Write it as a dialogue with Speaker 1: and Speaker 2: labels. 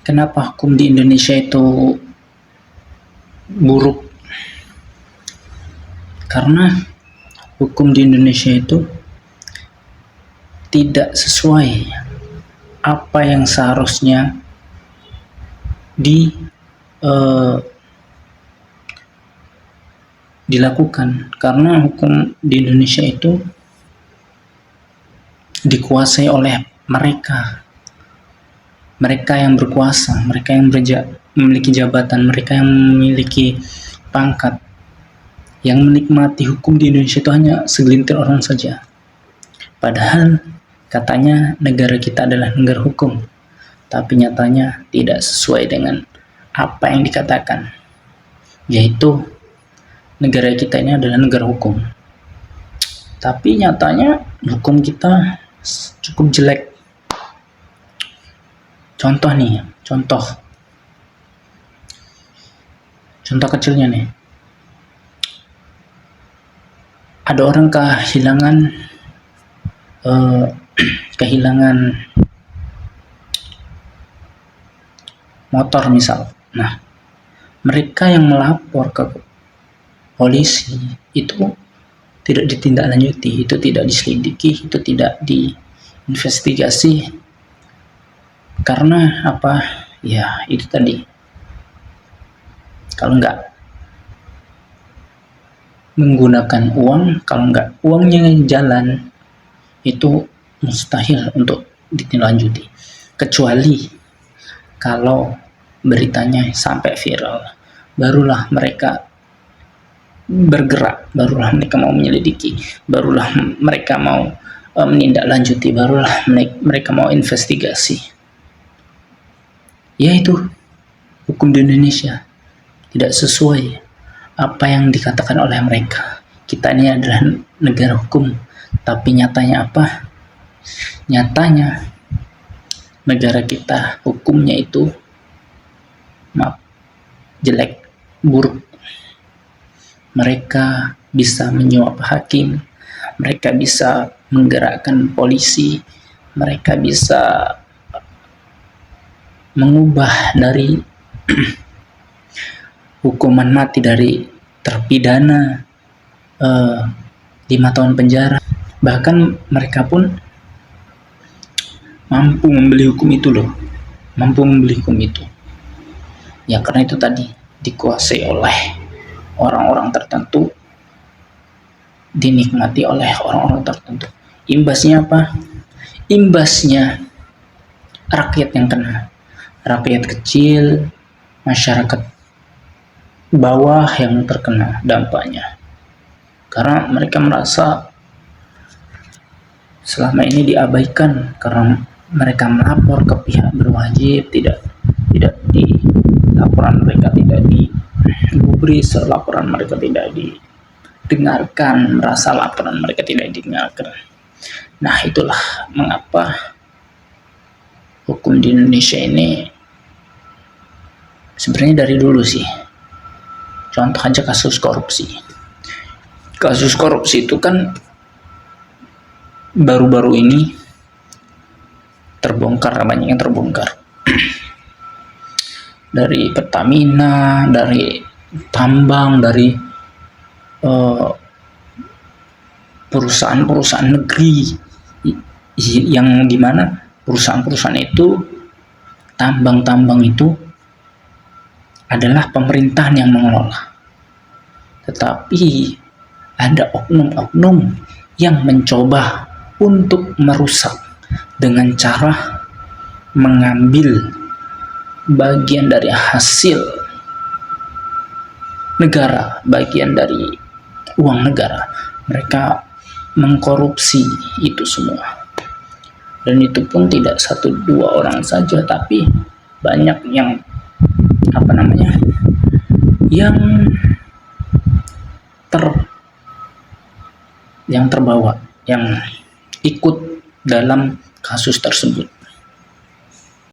Speaker 1: Kenapa hukum di Indonesia itu buruk? Karena hukum di Indonesia itu tidak sesuai apa yang seharusnya dilakukan. Karena hukum di Indonesia itu dikuasai oleh mereka yang berkuasa, mereka yang memiliki jabatan, mereka yang memiliki pangkat. Yang menikmati hukum di Indonesia itu hanya segelintir orang saja. Padahal katanya negara kita adalah negara hukum, tapi nyatanya tidak sesuai dengan apa yang dikatakan, yaitu negara kita ini adalah negara hukum. Tapi nyatanya hukum kita cukup jelek. Contoh kecilnya nih. Ada orang kehilangan motor misal. Nah, mereka yang melapor ke polisi itu tidak ditindaklanjuti, itu tidak diselidiki, itu tidak diinvestigasi. Karena apa? Ya, itu tadi. Kalau nggak menggunakan uang, kalau nggak uangnya jalan, itu mustahil untuk ditindaklanjuti. Kecuali kalau beritanya sampai viral, barulah mereka bergerak, barulah mereka mau menyelidiki, barulah mereka mau menindaklanjuti, barulah mereka mau investigasi. Yaitu hukum di Indonesia tidak sesuai apa yang dikatakan oleh mereka. Kita ini adalah negara hukum, tapi nyatanya apa? Nyatanya negara kita hukumnya itu jelek, buruk. Mereka bisa menyuap hakim, mereka bisa menggerakkan polisi, mereka bisa mengubah dari hukuman mati dari terpidana 5 tahun penjara. Bahkan mereka pun mampu membeli hukum itu ya, karena itu tadi dikuasai oleh orang-orang tertentu, dinikmati oleh orang-orang tertentu. Imbasnya apa? Imbasnya rakyat yang kena, rakyat kecil, masyarakat bawah yang terkena dampaknya. Karena mereka merasa selama ini diabaikan, karena mereka melapor ke pihak berwajib, tidak laporan mereka tidak digubris, laporan mereka tidak didengarkan, merasa laporan mereka tidak didengarkan. Nah, itulah mengapa hukum di Indonesia ini sebenarnya dari dulu sih. Contoh aja kasus korupsi. Kasus korupsi itu kan baru-baru ini terbongkar, banyak yang terbongkar. Dari Pertamina, dari tambang, dari perusahaan-perusahaan negeri, yang dimana perusahaan-perusahaan itu, tambang-tambang itu adalah pemerintahan yang mengelola. Tetapi ada oknum-oknum yang mencoba untuk merusak dengan cara mengambil bagian dari hasil negara, bagian dari uang negara. Mereka mengkorupsi itu semua. Dan itu pun tidak 1-2 orang saja, tapi banyak yang yang terbawa, yang ikut dalam kasus tersebut.